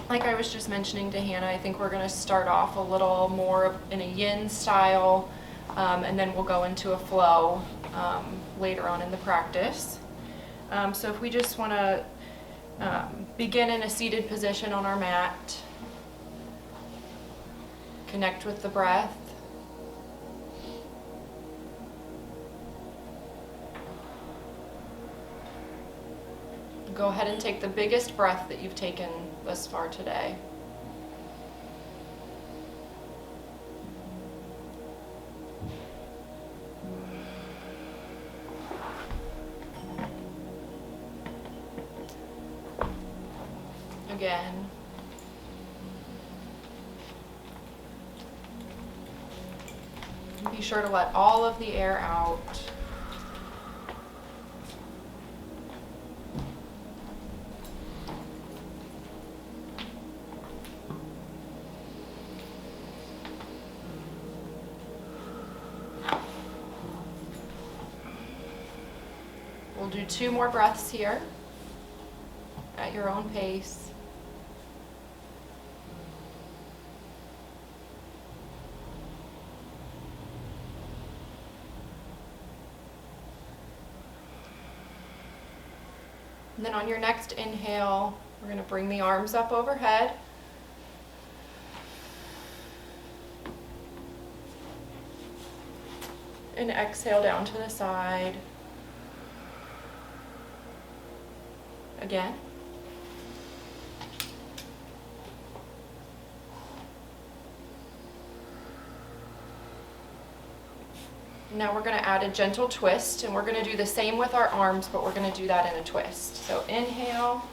Like I was just mentioning to Hannah, I think we're going to start off a little more in a yin style, and then we'll go into a flow later on in the practice. So if we just want to begin in a seated position on our mat, connect with the breath. Go ahead and take the biggest breath that you've taken thus far today. Again. Be sure to let all of the air out. We'll do 2 more breaths here at your own pace. And then on your next inhale, we're going to bring the arms up overhead. And exhale down to the side. Again. Now we're going to add a gentle twist, and we're going to do the same with our arms, but we're going to do that in a twist. So inhale,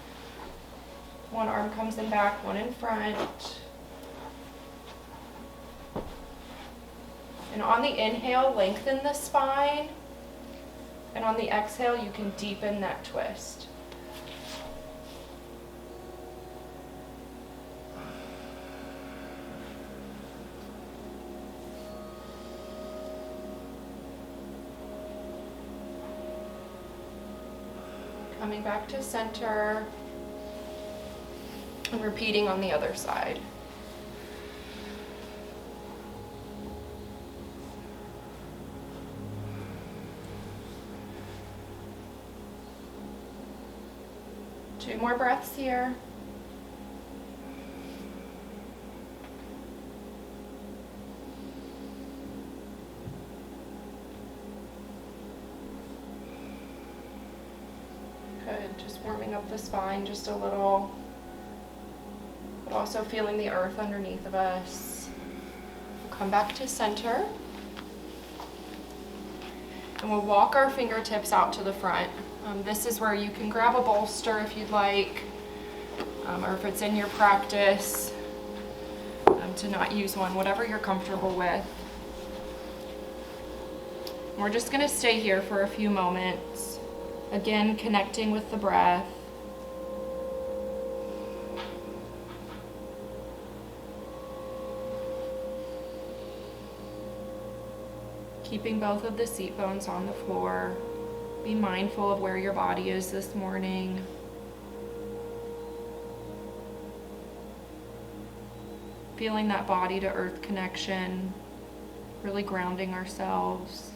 one arm comes in back, one in front. And on the inhale, lengthen the spine, and on the exhale, you can deepen that twist. Coming back to center and repeating on the other side. Two more breaths here. Good, just warming up the spine just a little, but also feeling the earth underneath of us. We'll come back to center, and we'll walk our fingertips out to the front. This is where you can grab a bolster if you'd like, or if it's in your practice, to not use one, whatever you're comfortable with. We're just going to stay here for a few moments. Again, connecting with the breath. Keeping both of the seat bones on the floor. Be mindful of where your body is this morning. Feeling that body to earth connection, really grounding ourselves.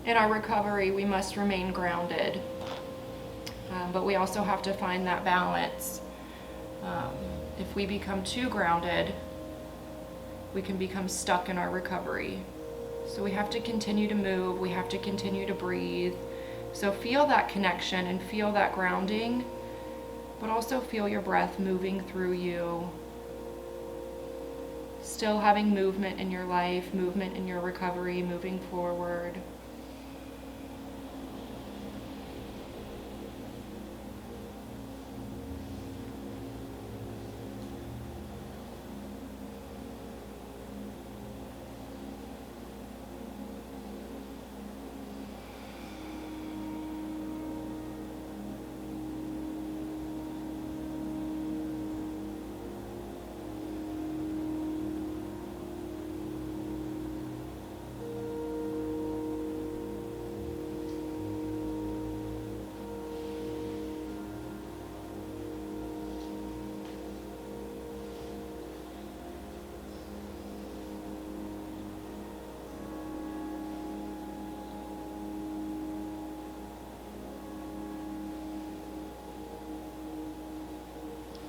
In our recovery, we must remain grounded, but we also have to find that balance. If we become too grounded, we can become stuck in our recovery. So we have to continue to move, we have to continue to breathe. So feel that connection and feel that grounding, but also feel your breath moving through you. Still having movement in your life, movement in your recovery, moving forward.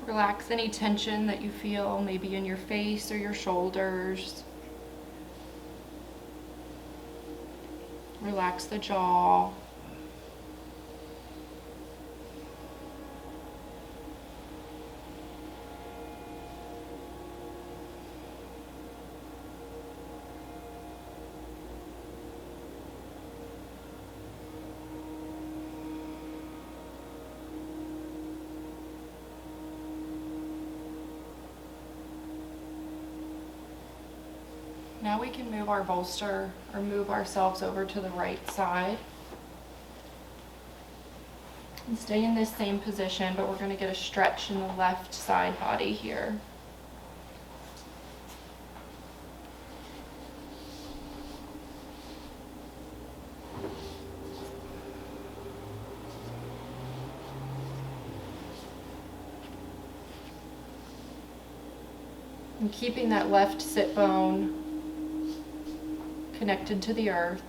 Relax any tension that you feel, maybe in your face or your shoulders. Relax the jaw. Now we can move our bolster or move ourselves over to the right side. And stay in this same position, but we're going to get a stretch in the left side body here. And keeping that left sit bone connected to the earth.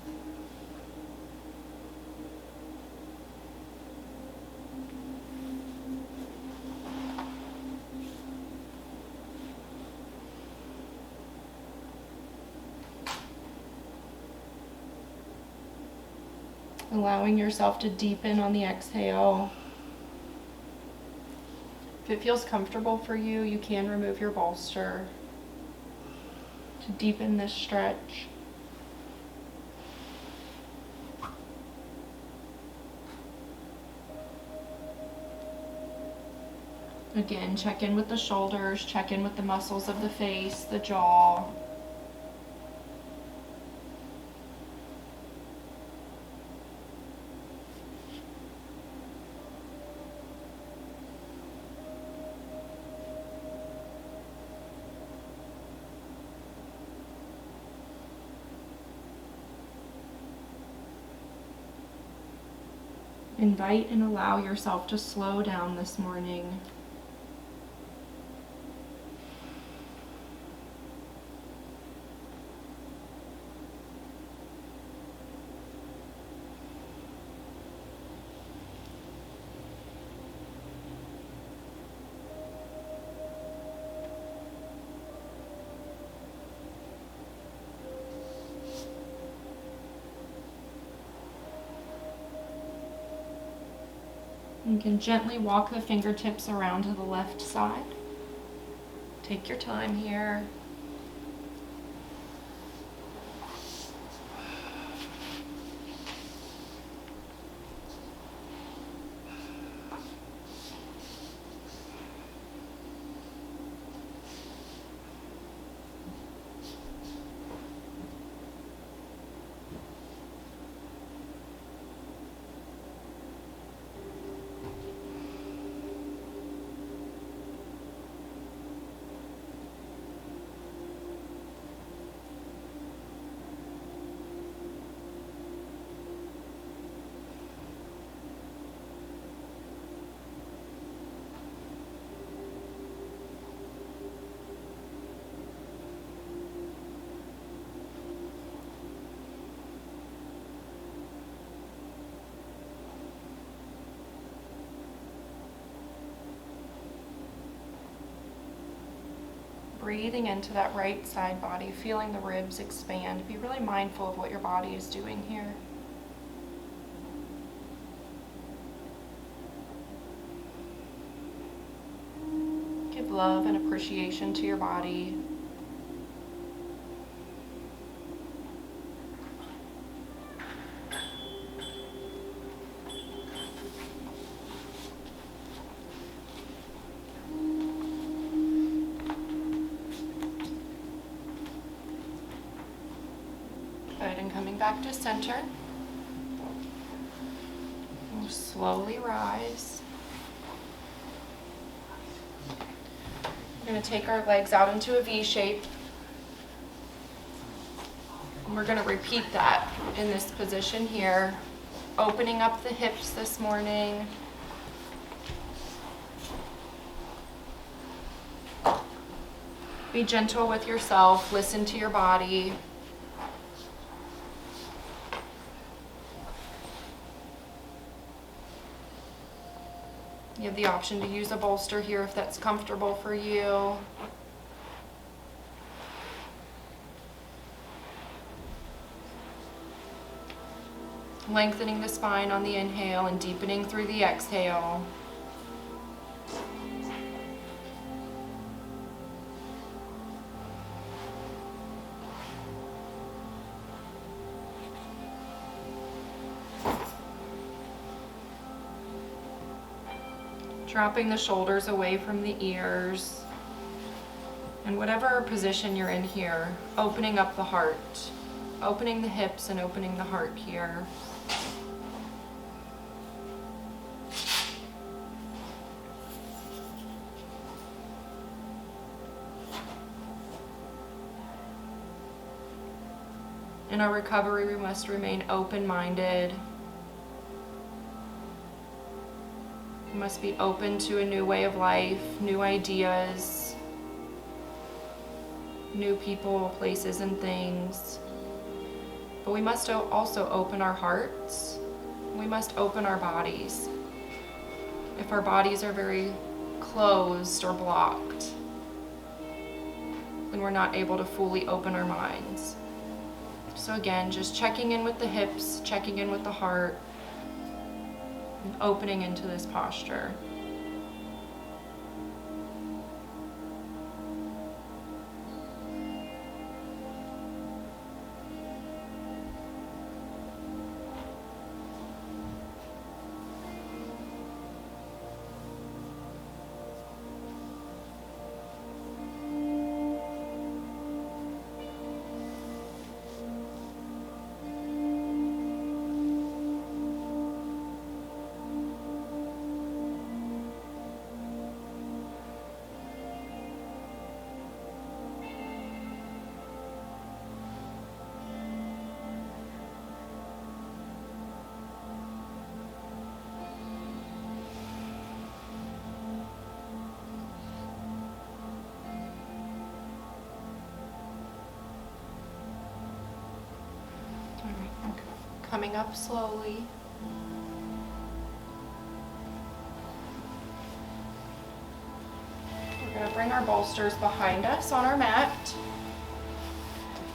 Allowing yourself to deepen on the exhale. If it feels comfortable for you, you can remove your bolster to deepen this stretch. Again, check in with the shoulders, check in with the muscles of the face, the jaw. Invite and allow yourself to slow down this morning. You can gently walk the fingertips around to the left side. Take your time here. Breathing into that right side body, feeling the ribs expand. Be really mindful of what your body is doing here. Give love and appreciation to your body. Good, and coming back to center. We'll slowly rise. We're going to take our legs out into a V shape. And we're going to repeat that in this position here. Opening up the hips this morning. Be gentle with yourself. Listen to your body. You have the option to use a bolster here if that's comfortable for you. Lengthening the spine on the inhale and deepening through the exhale. Dropping the shoulders away from the ears. And whatever position you're in here, opening up the heart. Opening the hips and opening the heart here. In our recovery, we must remain open-minded. We must be open to a new way of life, new ideas, new people, places, and things. But we must also open our hearts. We must open our bodies. If our bodies are very closed or blocked, then we're not able to fully open our minds. So again, just checking in with the hips, checking in with the heart, and opening into this posture. Coming up slowly. We're going to bring our bolsters behind us on our mat.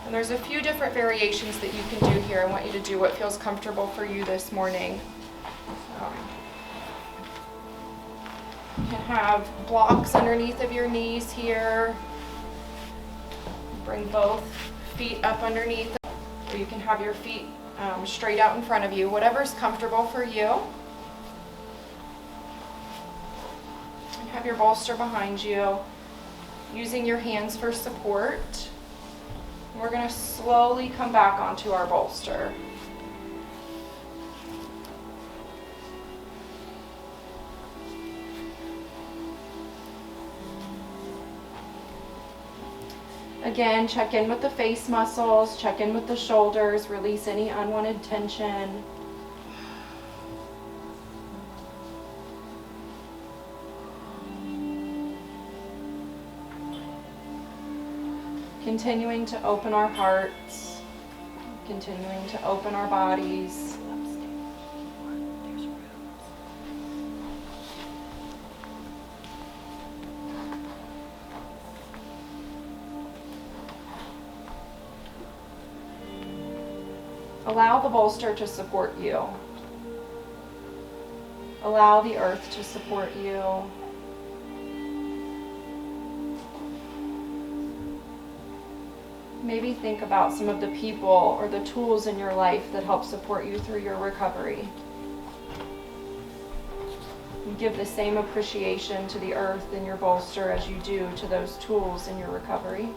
And there's a few different variations that you can do here. I want you to do what feels comfortable for you this morning. You can have blocks underneath of your knees here. Bring both feet up underneath, or you can have your feet straight out in front of you, whatever's comfortable for you. And have your bolster behind you, using your hands for support. And we're going to slowly come back onto our bolster. Again, check in with the face muscles, check in with the shoulders, release any unwanted tension. Continuing to open our hearts, continuing to open our bodies. Allow the bolster to support you. Allow the earth to support you. Maybe think about some of the people or the tools in your life that help support you through your recovery. And give the same appreciation to the earth and your bolster as you do to those tools in your recovery.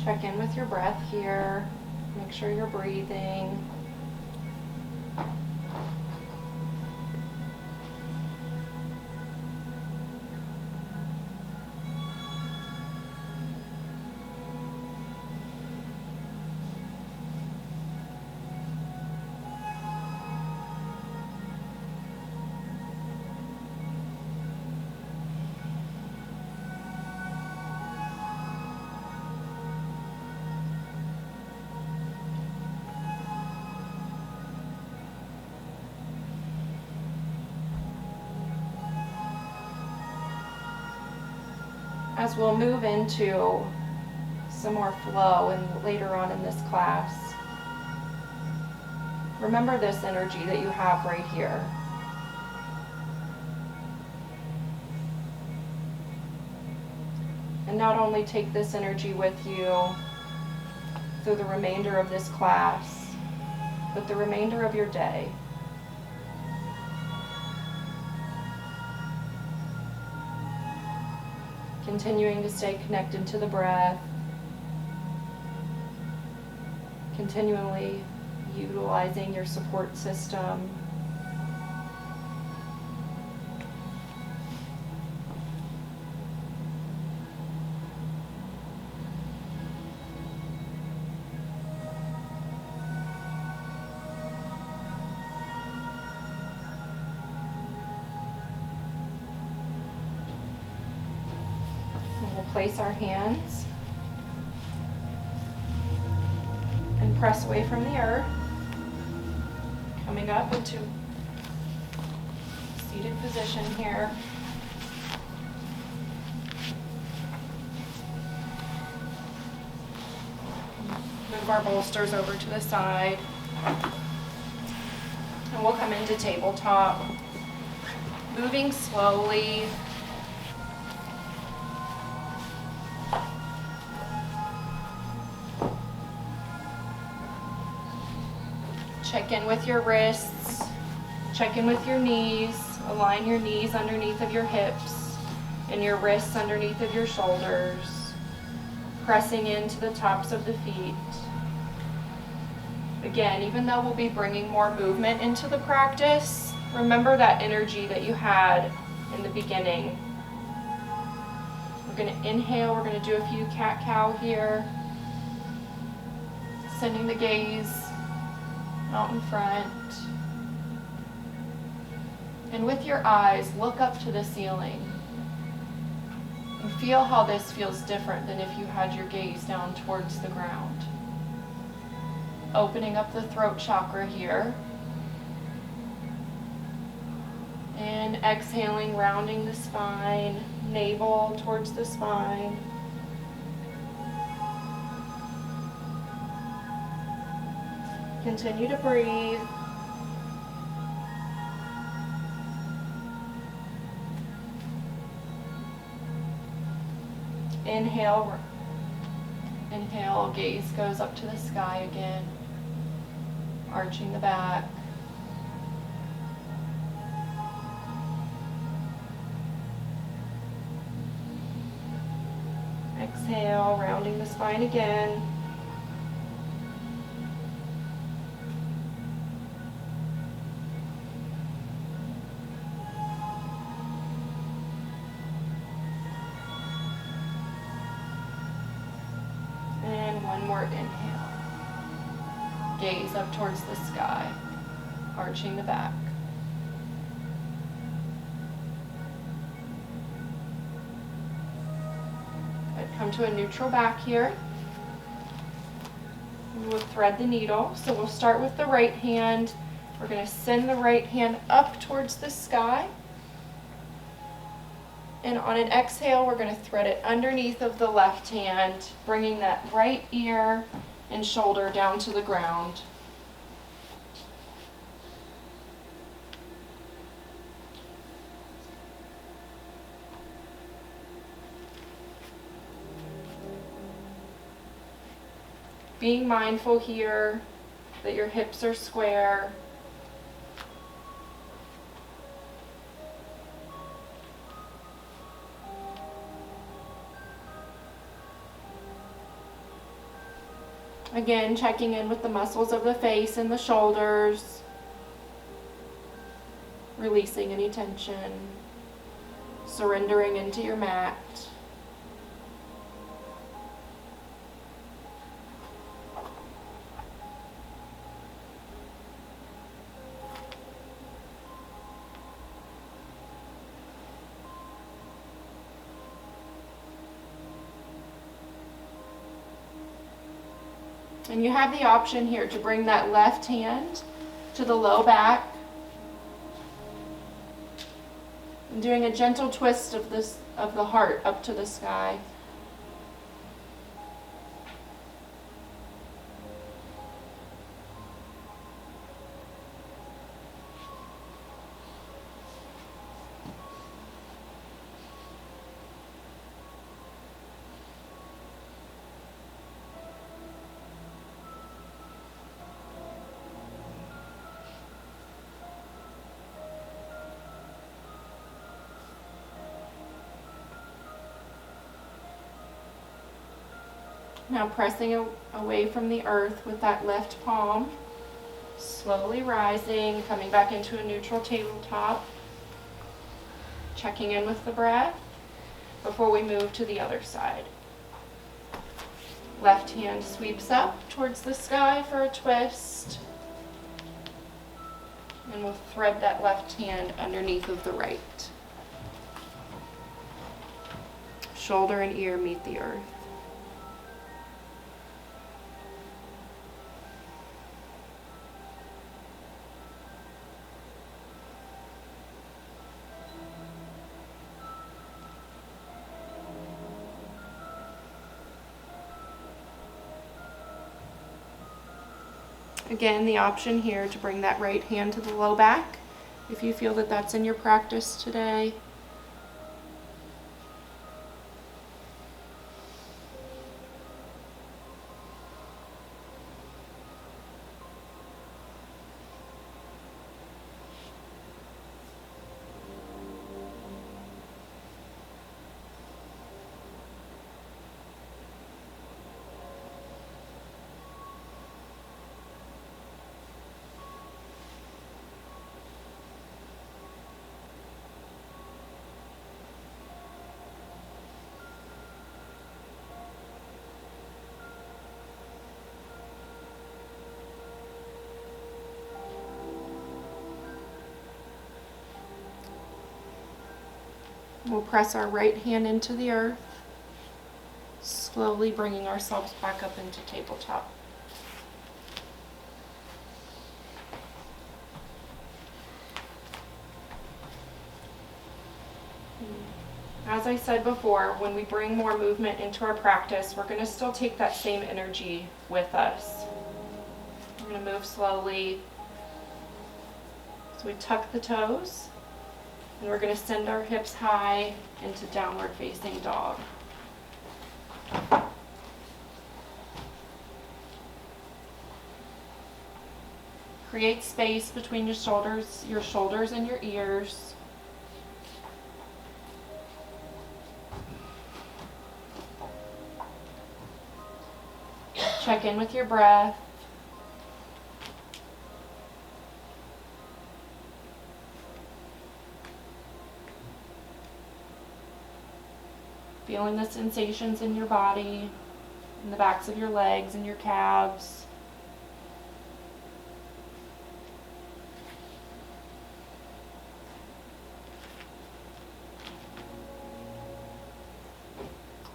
Check in with your breath here. Make sure you're breathing. As we'll move into some more flow and later on in this class, remember this energy that you have right here. And not only take this energy with you through the remainder of this class, but the remainder of your day. Continuing to stay connected to the breath, continually utilizing your support system. Place our hands and press away from the earth, coming up into seated position here. Move our bolsters over to the side, and we'll come into tabletop, moving slowly. Check in with your wrists, check in with your knees, align your knees underneath of your hips and your wrists underneath of your shoulders, pressing into the tops of the feet. Again, even though we'll be bringing more movement into the practice, remember that energy that you had in the beginning. We're going to inhale, we're going to do a few cat-cow here, sending the gaze out in front. And with your eyes, look up to the ceiling and feel how this feels different than if you had your gaze down towards the ground. Opening up the throat chakra here. And exhaling, rounding the spine, navel towards the spine. Continue to breathe. Inhale, inhale, gaze goes up to the sky again, arching the back. Exhale, rounding the spine again. One more inhale. Gaze up towards the sky, arching the back. Good. Come to a neutral back here. We'll thread the needle. So we'll start with the right hand. We're going to send the right hand up towards the sky. And on an exhale, we're going to thread it underneath of the left hand, bringing that right ear and shoulder down to the ground. Being mindful here that your hips are square. Again, checking in with the muscles of the face and the shoulders, releasing any tension, surrendering into your mat. And you have the option here to bring that left hand to the low back and doing a gentle twist of the heart up to the sky. Now pressing away from the earth with that left palm, slowly rising, coming back into a neutral tabletop, checking in with the breath before we move to the other side. Left hand sweeps up towards the sky for a twist, and we'll thread that left hand underneath of the right. Shoulder and ear meet the earth. Again, the option here to bring that right hand to the low back if you feel that that's in your practice today. We'll press our right hand into the earth, slowly bringing ourselves back up into tabletop. As I said before, when we bring more movement into our practice, we're going to still take that same energy with us. We're going to move slowly. So we tuck the toes. And we're going to send our hips high into downward facing dog. Create space between your shoulders and your ears. Check in with your breath. Feeling the sensations in your body, in the backs of your legs and your calves.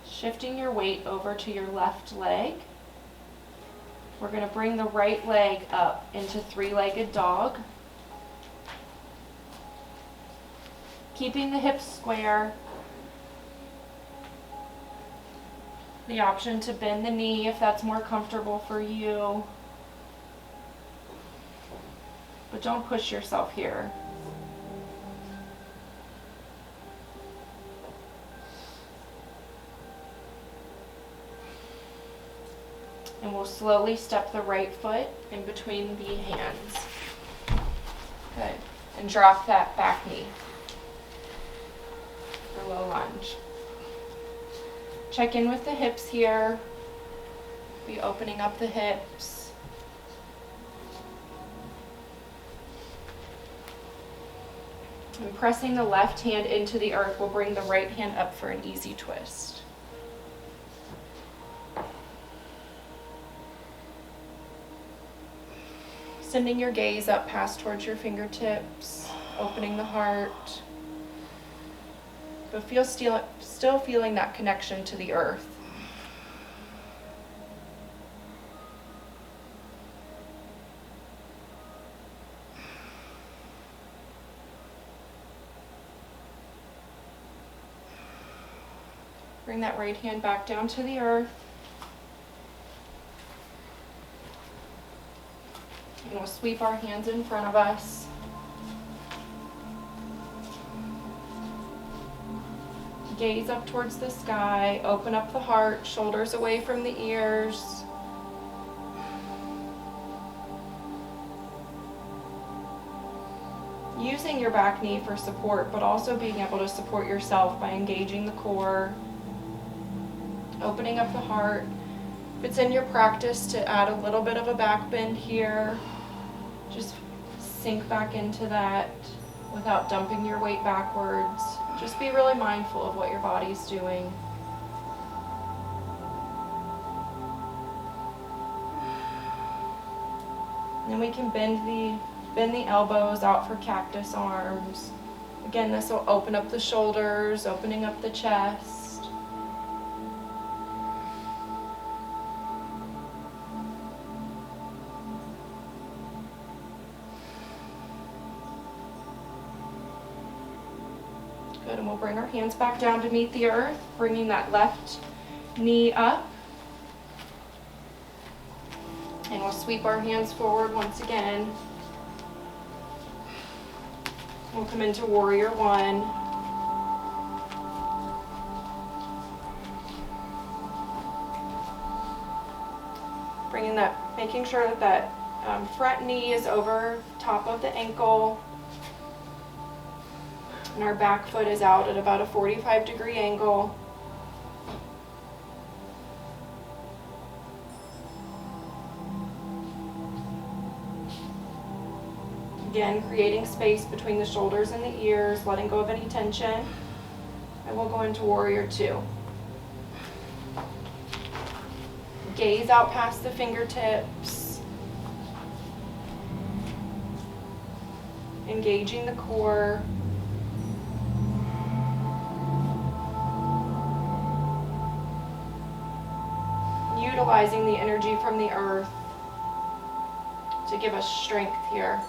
Shifting your weight over to your left leg. We're going to bring the right leg up into three-legged dog. Keeping the hips square. The option to bend the knee if that's more comfortable for you. But don't push yourself here. And we'll slowly step the right foot in between the hands. Good. And drop that back knee for low lunge. Check in with the hips here. be opening up the hips. And pressing the left hand into the earth will bring the right hand up for an easy twist. Sending your gaze up past towards your fingertips, opening the heart. But still feeling that connection to the earth. Bring that right hand back down to the earth. And we'll sweep our hands in front of us. Gaze up towards the sky, open up the heart, shoulders away from the ears. Using your back knee for support, but also being able to support yourself by engaging the core, opening up the heart. If it's in your practice to add a little bit of a back bend here, just sink back into that without dumping your weight backwards. Just be really mindful of what your body's doing. And then we can bend the elbows out for cactus arms. Again, this will open up the shoulders, opening up the chest. Good, and we'll bring our hands back down to meet the earth, bringing that left knee up. And we'll sweep our hands forward once again. We'll come into Warrior One. Bringing that, making sure that that front knee is over top of the ankle. And our back foot is out at about a 45-degree angle. Again, creating space between the shoulders and the ears, letting go of any tension. And we'll go into Warrior Two. Gaze out past the fingertips. Engaging the core. Utilizing the energy from the earth to give us strength here.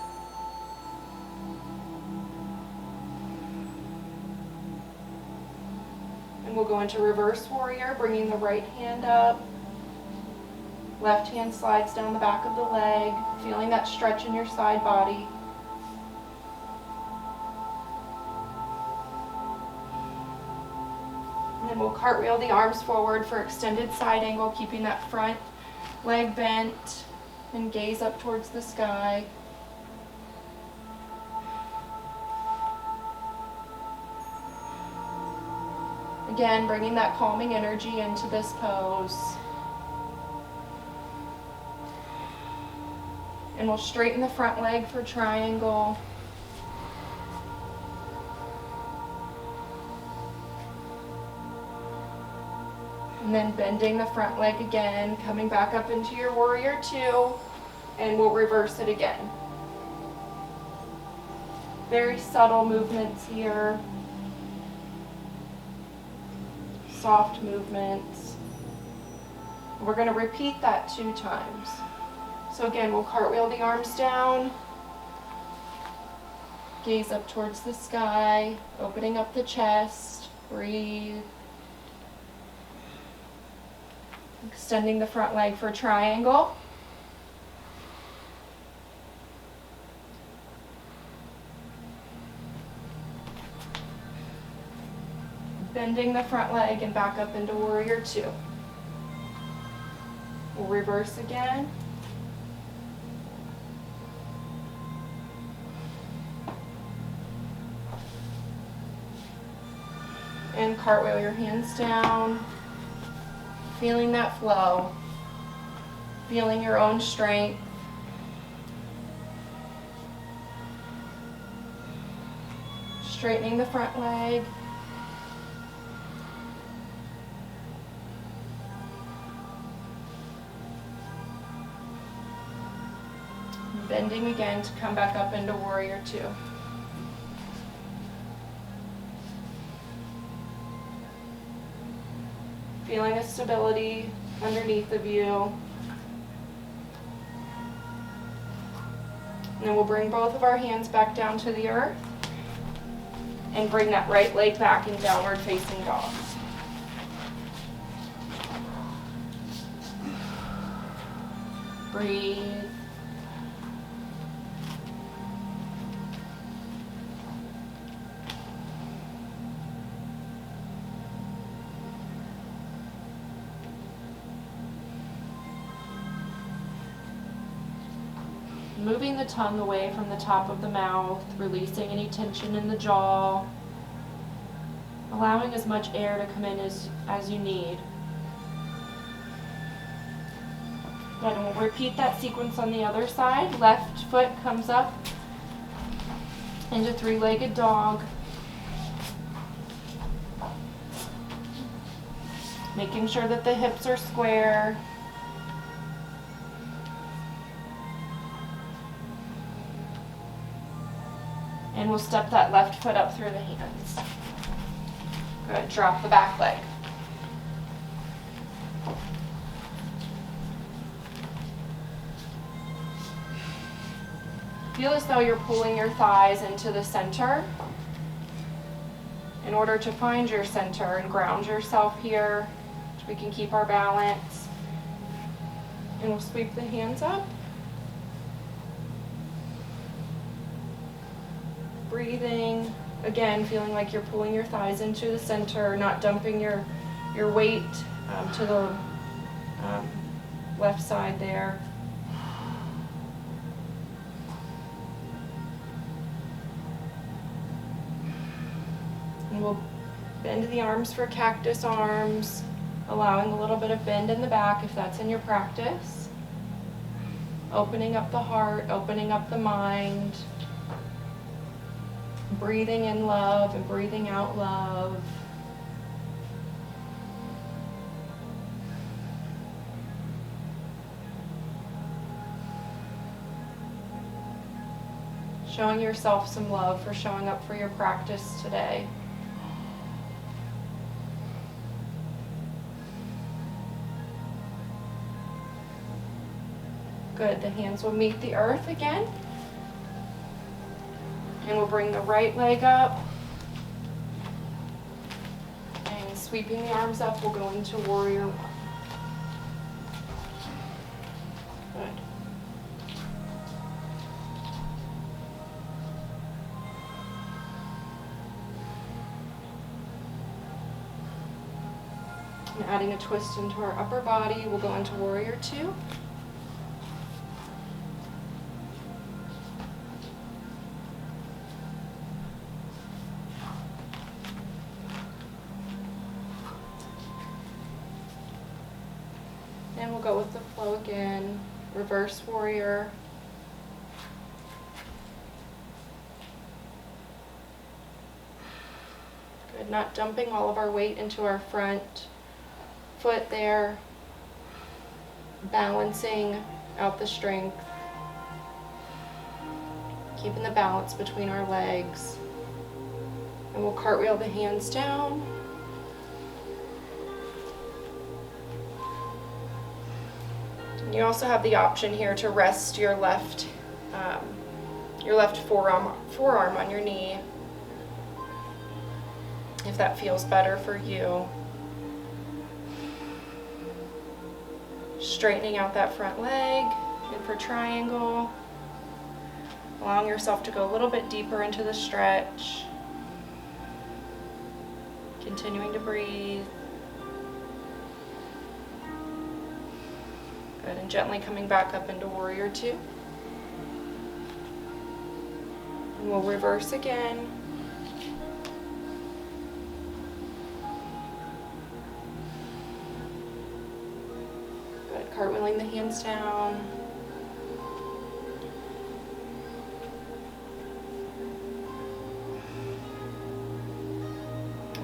And we'll go into Reverse Warrior, bringing the right hand up. Left hand slides down the back of the leg, feeling that stretch in your side body. And then we'll cartwheel the arms forward for extended side angle, keeping that front leg bent, and gaze up towards the sky. Again, bringing that calming energy into this pose. And we'll straighten the front leg for triangle. And then bending the front leg again, coming back up into your Warrior Two, and we'll reverse it again. Very subtle movements here. Soft movements. We're going to repeat that 2 times. So again, we'll cartwheel the arms down, gaze up towards the sky, opening up the chest, breathe. Extending the front leg for triangle. Bending the front leg and back up into Warrior Two. We'll reverse again. And cartwheel your hands down, feeling that flow. Feeling your own strength. Straightening the front leg. Bending again to come back up into warrior two. Feeling a stability underneath of you. And then we'll bring both of our hands back down to the earth and bring that right leg back in downward facing dog. Breathe. Moving the tongue away from the top of the mouth, releasing any tension in the jaw, allowing as much air to come in as you need. Good, and we'll repeat that sequence on the other side. Left foot comes up into three-legged dog. Making sure that the hips are square. And we'll step that left foot up through the hands. Good, drop the back leg. Feel as though you're pulling your thighs into the center in order to find your center and ground yourself here so we can keep our balance. And we'll sweep the hands up. Breathing, again, feeling like you're pulling your thighs into the center, not dumping your weight to the left side there. And we'll bend the arms for cactus arms, allowing a little bit of bend in the back if that's in your practice. Opening up the heart, opening up the mind. Breathing in love and breathing out love. Showing yourself some love for showing up for your practice today. Good, the hands will meet the earth again. And we'll bring the right leg up. And sweeping the arms up, we'll go into warrior one. Good. And adding a twist into our upper body, we'll go into warrior two. And we'll go with the flow again, reverse warrior. Good, not dumping all of our weight into our front foot there. Balancing out the strength. Keeping the balance between our legs. And we'll cartwheel the hands down. You also have the option here to rest your left forearm on your knee, if that feels better for you. Straightening out that front leg, in for triangle. Allowing yourself to go a little bit deeper into the stretch. Continuing to breathe. Good, and gently coming back up into warrior two. And we'll reverse again. Good, Cartwheeling the hands down.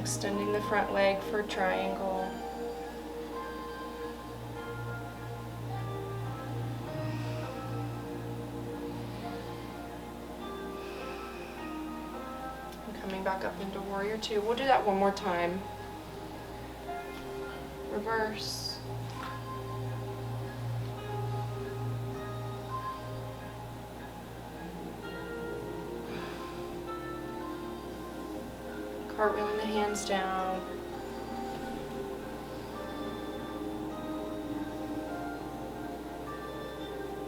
Extending the front leg for triangle. And coming back up into warrior two. We'll do that one more time. Reverse. Cartwheeling the hands down.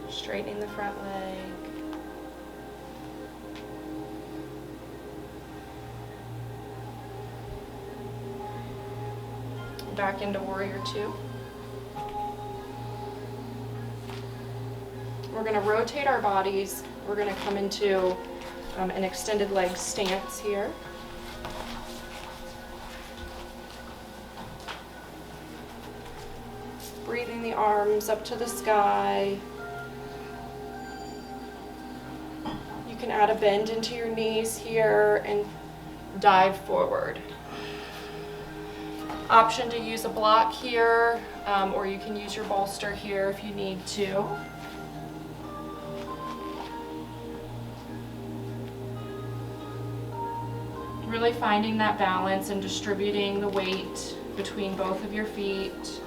Straightening the front leg. Back into warrior two. We're going to rotate our bodies. We're going to come into an extended leg stance here. Breathing the arms up to the sky. You can add a bend into your knees here and dive forward. Option to use a block here, or you can use your bolster here if you need to. Really finding that balance and distributing the weight between both of your feet.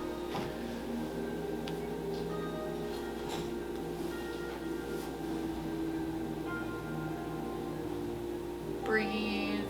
Breathe.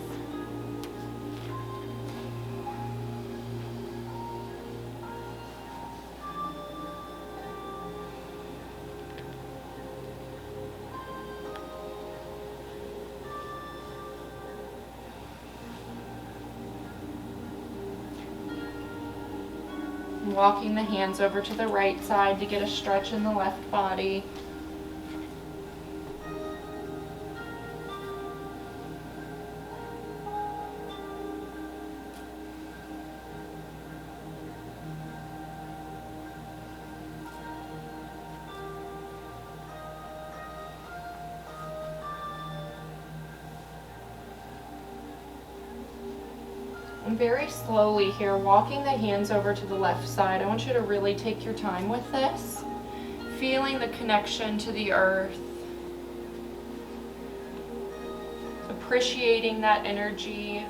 Walking the hands over to the right side to get a stretch in the left body. And very slowly here, walking the hands over to the left side. I want you to really take your time with this, feeling the connection to the earth, appreciating that energy.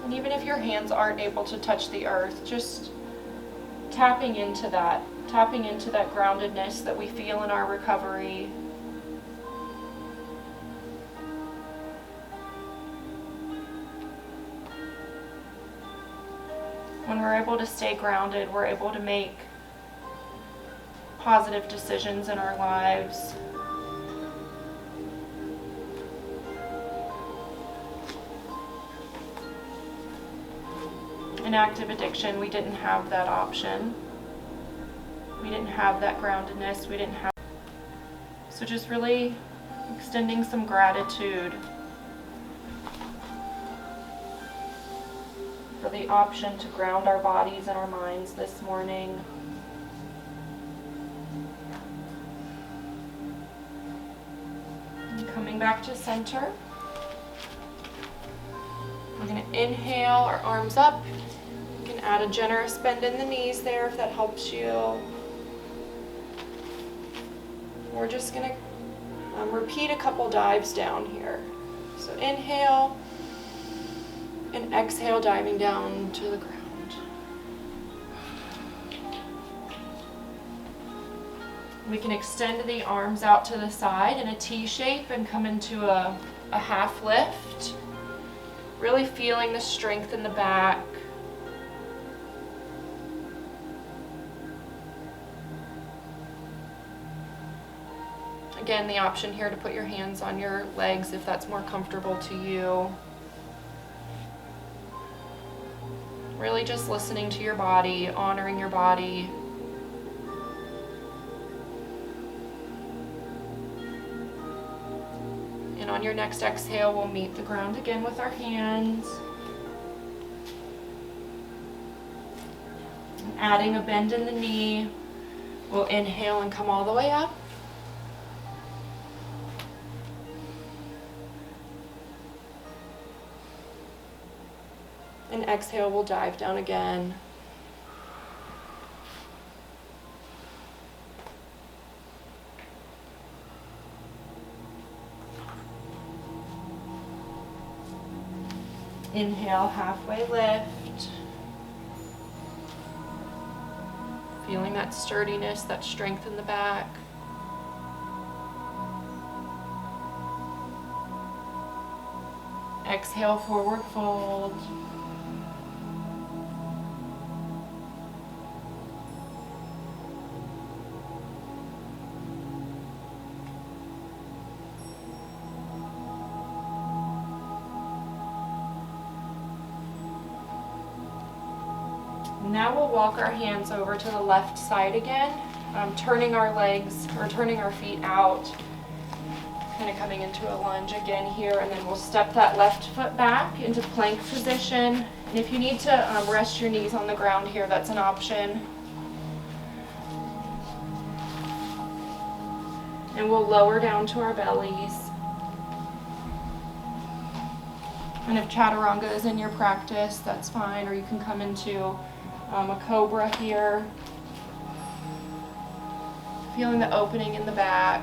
And even if your hands aren't able to touch the earth, just tapping into that groundedness that we feel in our recovery. When we're able to stay grounded, we're able to make positive decisions in our lives. In active addiction, we didn't have that option. We didn't have that groundedness. We didn't have. So just really extending some gratitude for the option to ground our bodies and our minds this morning. And coming back to center. We're going to inhale, our arms up. You can add a generous bend in the knees there if that helps you. We're just going to repeat a couple dives down here. So inhale and exhale, diving down to the ground. We can extend the arms out to the side in a T shape and come into a half lift. Really feeling the strength in the back. Again, the option here to put your hands on your legs if that's more comfortable to you. Really just listening to your body, honoring your body. on your next exhale, we'll meet the ground again with our hands. Adding a bend in the knee, we'll inhale and come all the way up. And exhale, we'll dive down again. Inhale, halfway lift. Feeling that sturdiness, that strength in the back. Exhale, forward fold. Now we'll walk our hands over to the left side again, turning our legs or turning our feet out, kind of coming into a lunge again here, and then we'll step that left foot back into plank position. And if you need to rest your knees on the ground here, that's an option. And we'll lower down to our bellies. And if chaturanga is in your practice, that's fine, or you can come into a cobra here. Feeling the opening in the back.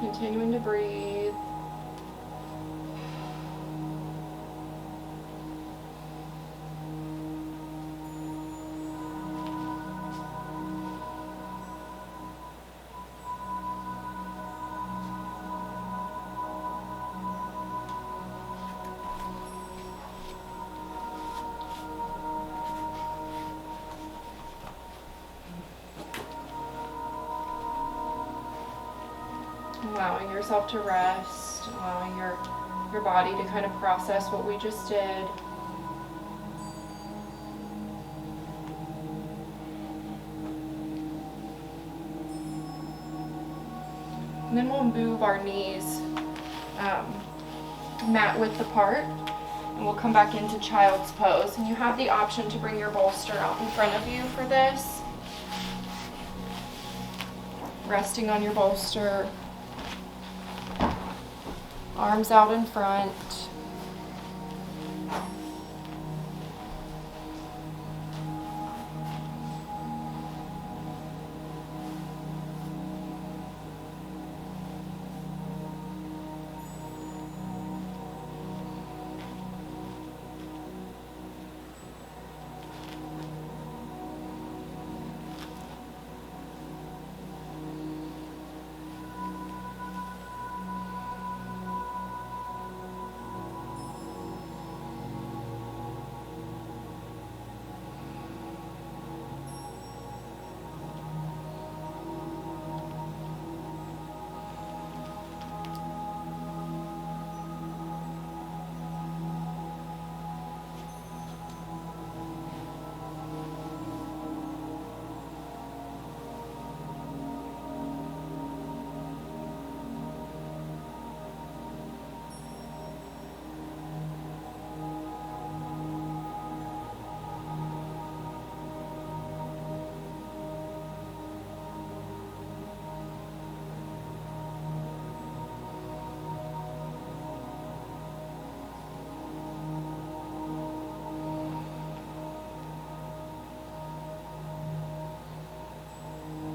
Continuing to breathe. Allowing yourself to rest, allowing your body to kind of process what we just did. And then we'll move our knees mat width apart, and we'll come back into child's pose. And you have the option to bring your bolster out in front of you for this. Resting on your bolster. Arms out in front.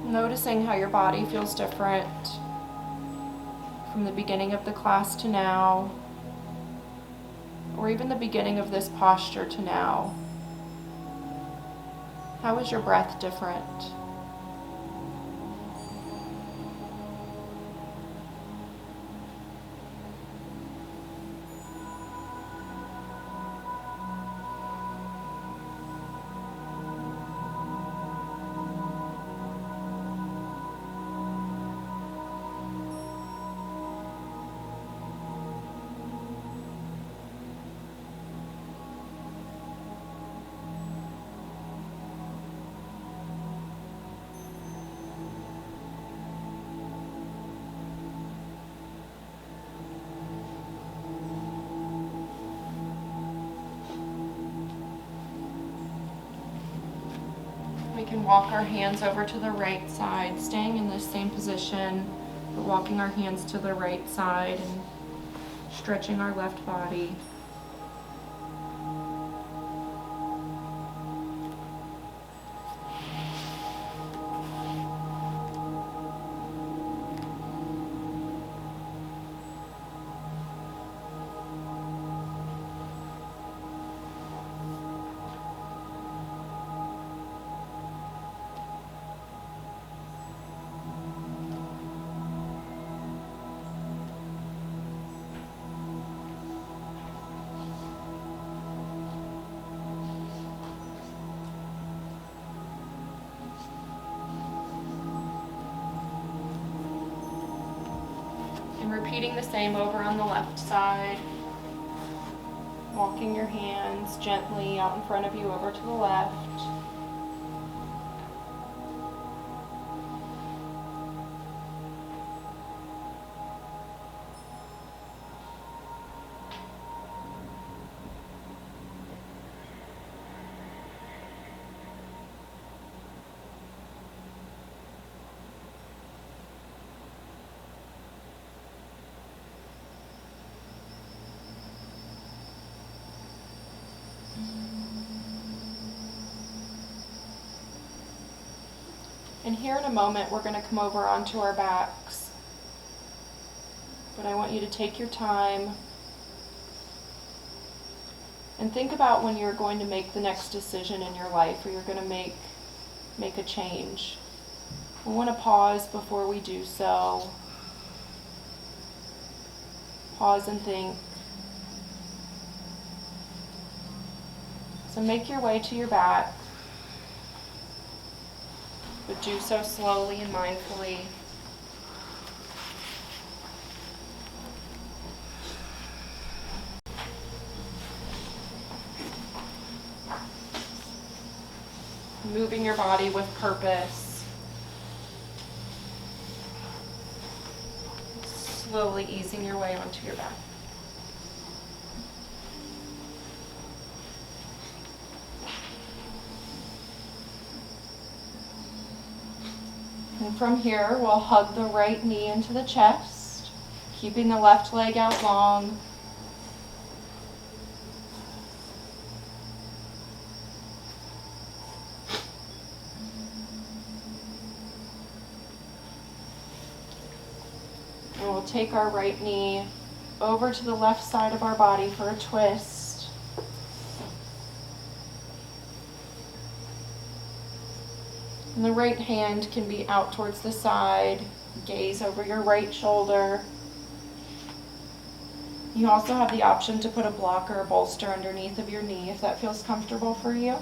Noticing how your body feels different from the beginning of the class to now, or even the beginning of this posture to now. How is your breath different? can walk our hands over to the right side, staying in the same position, but walking our hands to the right side and stretching our left body. Repeating the same over on the left side. Walking your hands gently out in front of you over to the left. And here in a moment, we're going to come over onto our backs. But I want you to take your time and think about when you're going to make the next decision in your life, or you're going to make a change. We want to pause before we do so. Pause and think. So make your way to your back, but do so slowly and mindfully. Moving your body with purpose. Slowly easing your way onto your back. And from here, we'll hug the right knee into the chest, keeping the left leg out long. And we'll take our right knee over to the left side of our body for a twist. And the right hand can be out towards the side, gaze over your right shoulder. You also have the option to put a block or a bolster underneath of your knee if that feels comfortable for you.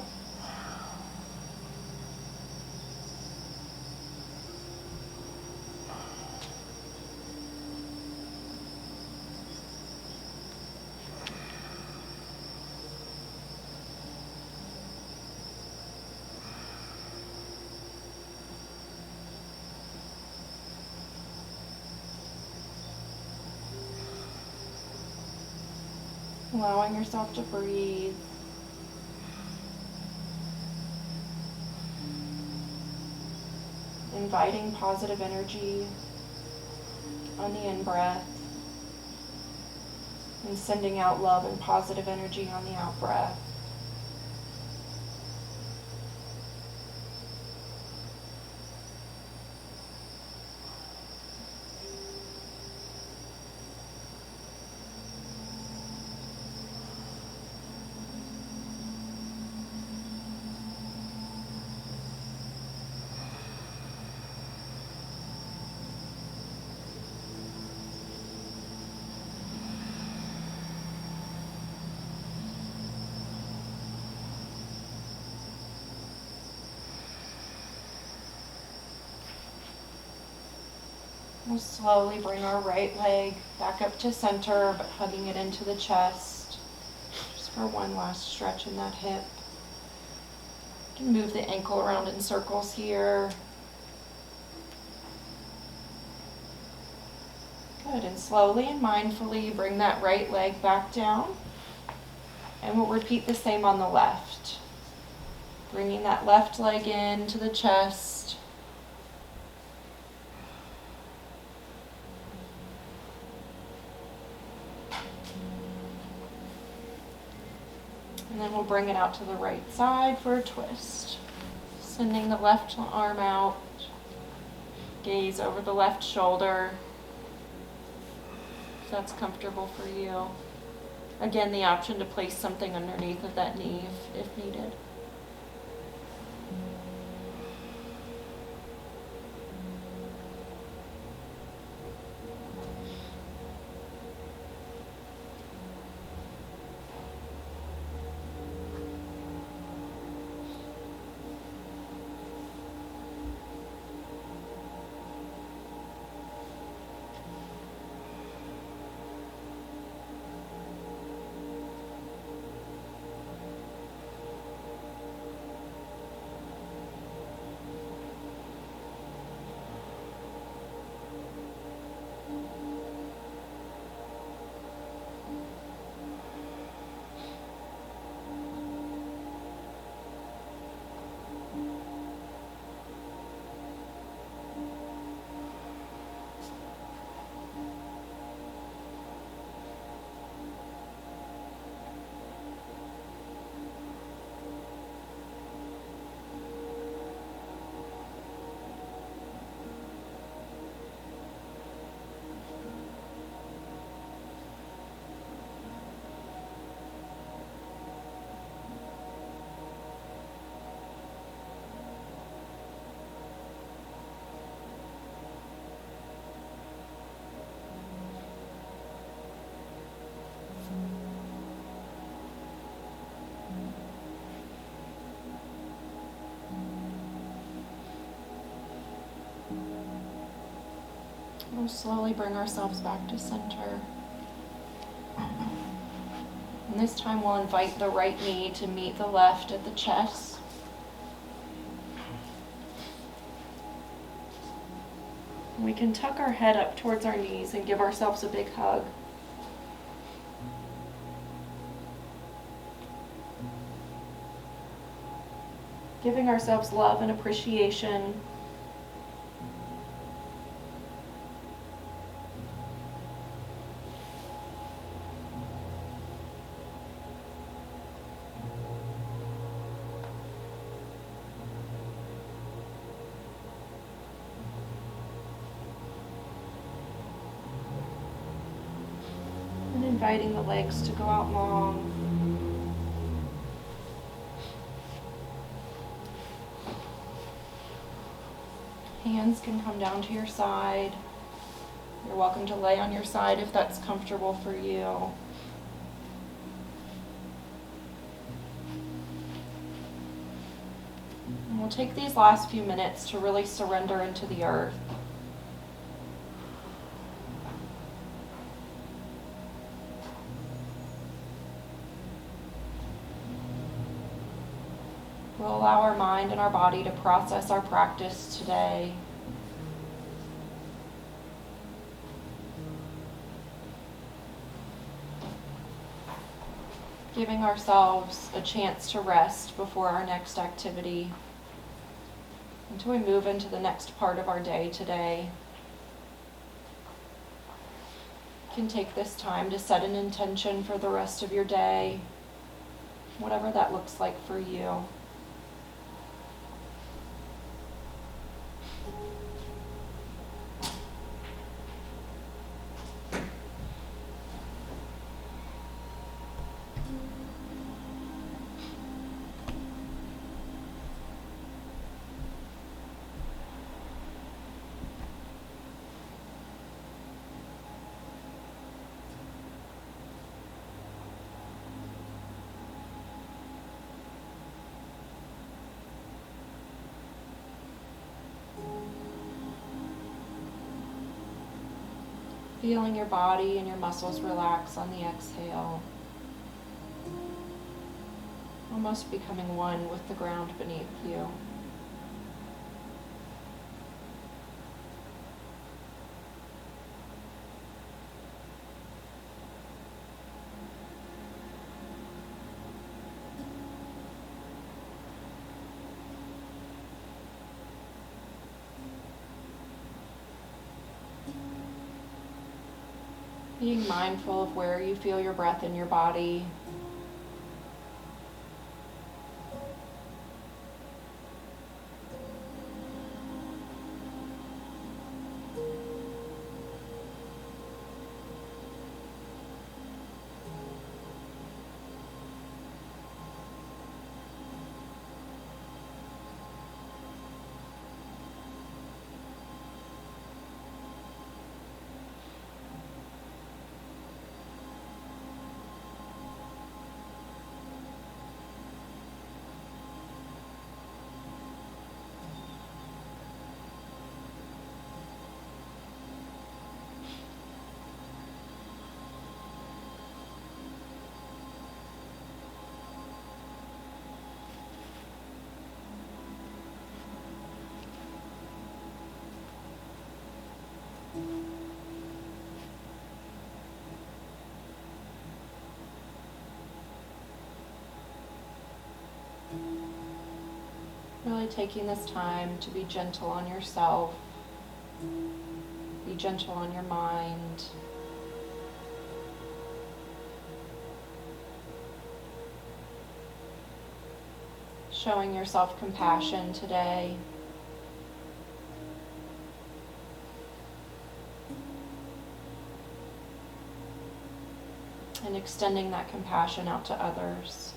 Allowing yourself to breathe. Inviting positive energy on the in-breath. And sending out love and positive energy on the out-breath. We'll slowly bring our right leg back up to center, but hugging it into the chest. Just for one last stretch in that hip. You can move the ankle around in circles here. Good, and slowly and mindfully bring that right leg back down. And we'll repeat the same on the left. Bringing that left leg into the chest. And then we'll bring it out to the right side for a twist. Sending the left arm out. Gaze over the left shoulder. If that's comfortable for you. Again, the option to place something underneath of that knee if needed. We'll slowly bring ourselves back to center. And this time we'll invite the right knee to meet the left at the chest. We can tuck our head up towards our knees and give ourselves a big hug. Giving ourselves love and appreciation. And inviting the legs to go out long. Hands can come down to your side. You're welcome to lay on your side if that's comfortable for you. And we'll take these last few minutes to really surrender into the earth. We'll allow our mind and our body to process our practice today. Giving ourselves a chance to rest before our next activity until we move into the next part of our day today. You can take this time to set an intention for the rest of your day, whatever that looks like for you. Feeling your body and your muscles relax on the exhale. Almost becoming one with the ground beneath you. Being mindful of where you feel your breath in your body. Really taking this time to be gentle on yourself, be gentle on your mind. Showing yourself compassion today. And extending that compassion out to others.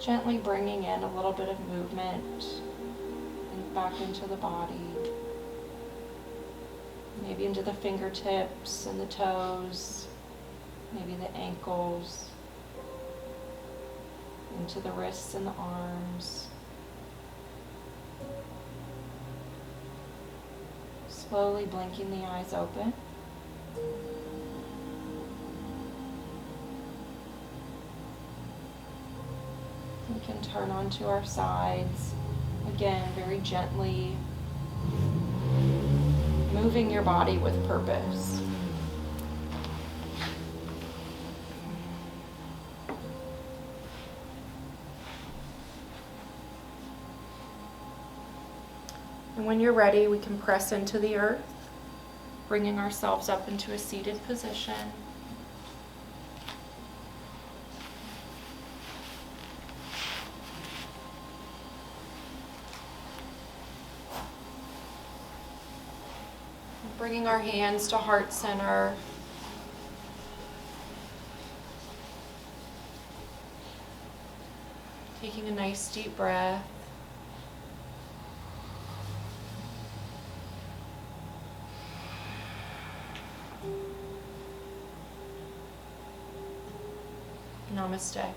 Gently bringing in a little bit of movement and back into the body. Maybe into the fingertips and the toes, maybe the ankles, into the wrists and the arms. Slowly blinking the eyes open. We can turn onto our sides, again, very gently, moving your body with purpose. And when you're ready, we can press into the earth, bringing ourselves up into a seated position. Bringing our hands to heart center. Taking a nice deep breath. Namaste.